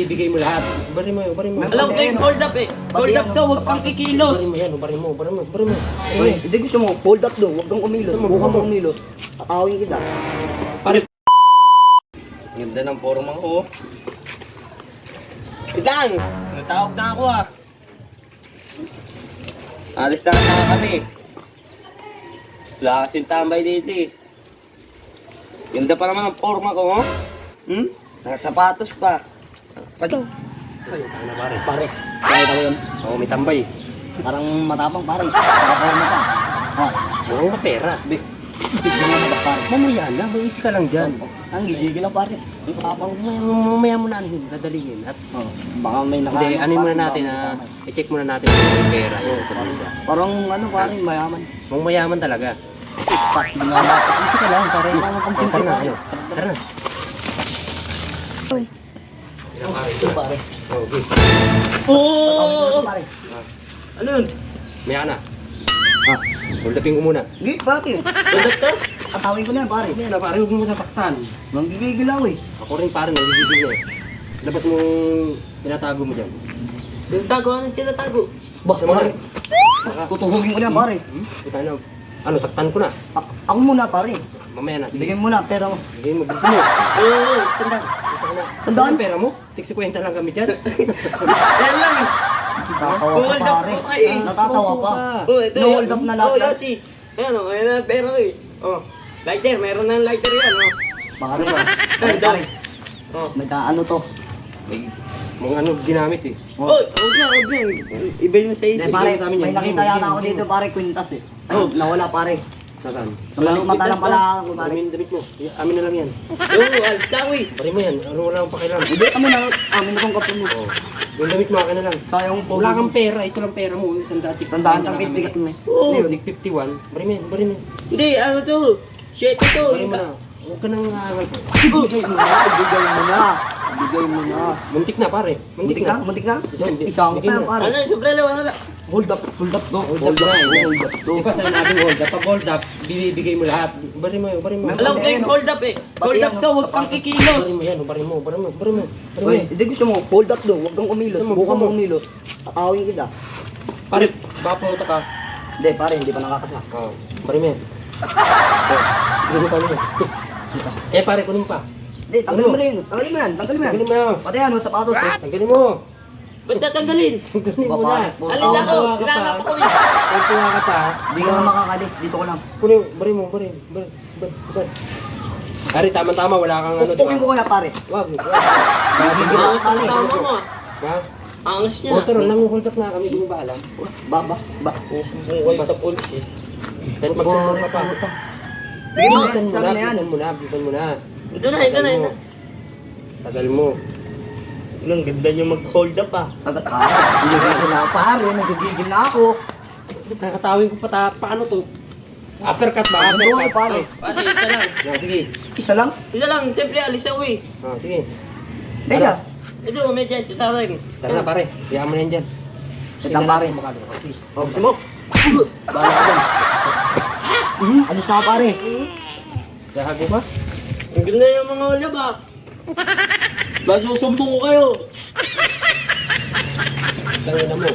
Ibigay mo lahat. Bari mo, bari mo. Alam ko yung hold up eh. Hold up ka, huwag kang kikilos. Bari mo yan, bari mo, bari mo, bari mo. Uy, hindi gusto mo, hold up doon, huwag kang umilos. Gusto mo, Buka gusto mo mo. umilos. Tatawin kita. Pare, Ganda ng forma ko. Kitang, natawag na ako ah. Alis na nga kami. Wala kasing tambay dito eh. Ganda pa naman ang forma ko, oh. Nakasapatos pa. ay, ano pare? Pare, nakita ko yun. Oo, may tambay. Parang matapang pare. Nakaporma ka. Ah, Walang na pera. bigyan mo na ba pare? Mamaya na, may easy ka lang dyan. Ang gigigil lang pare. Tapang mo. Mamaya mo na ano, dadalhin. At Oh, baka may naka... hindi, ano muna parang natin baka na, may i-check muna natin kung may pera yun sa bulsa. Parang ano pare, mayaman. Mong mayaman talaga. Tak, di nga natin. Easy ka lang, pare. Wala namang Oh, tara na, pare. ano? Tara na. Uy. Ito pare. Oh, okay. Oo! Pare. Ano yun? Maya na. Hold upin ko muna. Gi, pare. Hold up ka? Atawin ko na yan pare. Maya na, pare, huwag mo sasaktan. Nanggigigil ako eh. Ako rin pare, nagigigil na eh. Labas mo tinatago mo dyan. Yung tago, anong tinatago? Bah, Sa mga- pare. Tutuhugin ko na yan pare. Puta na. Ano, saktan ko na. Ako muna pare. Mamaya na. Sige. Bigyan mo na pera mo. Bigyan mo, bigyan mo. Oo, tandaan. Sandaan? Ang pera mo? Tiksi kwenta lang kami dyan. Yan lang eh. Natatawa pa Hold up pare. pa eh. Natatawa pa. Oh, ito No, hold up na lahat Oh, yan. Yossi. Ayan o, ayan na pera ko eh. Oh, lighter, meron na lighter yan oh. Pare ba? Ay, Pare. Oh. Nagkaano to? May mga ano ginamit eh. Oh, huwag na, huwag na. Iba yung sa Hindi isip. pare, sa amin yan. may nakita yata ako dito pare, kwintas eh. Ay, Oh. nawala pare. Nasaan? Nabalot mata lang pala ako pare. Amin damit mo. Amin na lang yan. Oo, alis na ako eh. Pare mo yan. Ano wala akong pakialam. Hindi kami na, amin na kong kapon mo. Oh. Yung damit mo akin na lang. Sayang po. Wala kang pera. Ito lang pera mo. Sandaan. Sandaan kang pipigat mo eh. Oo. Ayun. Tig 51. Bari mo yan. Bari mo yan. Hindi, ano to? Shit ito. Bari mo na. Huwag ka nang aangal pa. Bigay mo na, bigay mo na. Bigay mo na. Muntik na pare. Muntik ka? Muntik ka? Hindi. Isang pa Bigay yan mo. pare. Ano yung sobrelo? Ano na? Hold up to. Hold up na. Hold up to. Di ba sa nabing hold up? Pag hold up, bibigay mo lahat. Bari mo. Bari mo. Alam ko yung hold up eh. Hold up ka, huwag kang Bari kikilos. mo yan. Bari mo. Bari mo. Bari mo. Bari mo. Uy, hindi gusto mo, hold up doon, huwag kang umilos. Gusto mo, Buka gusto mo mo. umilos. Tatawin kita. Pare, baka pumunta ka. Hindi pare, hindi pa nakakasa. Oh, bari mo yan. Kunin mo pa niya. Eh pare, kunin mo pa. Hindi, tanggalin mo rin. Tanggalin mo yan, tanggalin mo yan. Tanggalin mo yan. Pati yan, mga sapatos eh. Tanggalin mo. Ba't tatanggalin? Tanggalin mo Baba. na. Alin na ako? Tuwa ka pa. Hinanap ako eh. Kung tuwa ka pa. Hindi ka na makakalis, dito ko lang. Kunin, bari mo, bari. Pare, tama-tama, wala kang ano. Pukpukin ko kaya pare. Wag. Gigil ako Angas pare. ang tama mo ah. Ha? Angas niya O, na. taro, nanguhold up na kami, di mo ba alam? Ba. Sumbong kayo sa polis eh. Kahit magsumbong ka pa. Sige, Bilisan mo na, sabi na yan. bilisan mo na, bilisan mo na. Ito na, ito na, ito na. Tagal mo. Ang ganda niyo mag-hold up ah. Tagat pare. Nagigigil na ako pare, nagigigil na ako. Kakatawin ko pa paano to? Uppercut ba? Ano ay Uppercut. pare? Pare, isa lang. Oh, sige. Isa lang? Isa lang, siyempre alis ako eh. Oh, sige. Medyas. Ito, may jazz, isa rin. Tara na pare, hayaan mo na yan dyan. Ito ang pare. Sige. O, gusto mo? Bahala ka dyan. Alis na ka pare. Gahago ba? Ang ganda yung mga ulab ah. Basusumbong ko kayo. Tangina mo.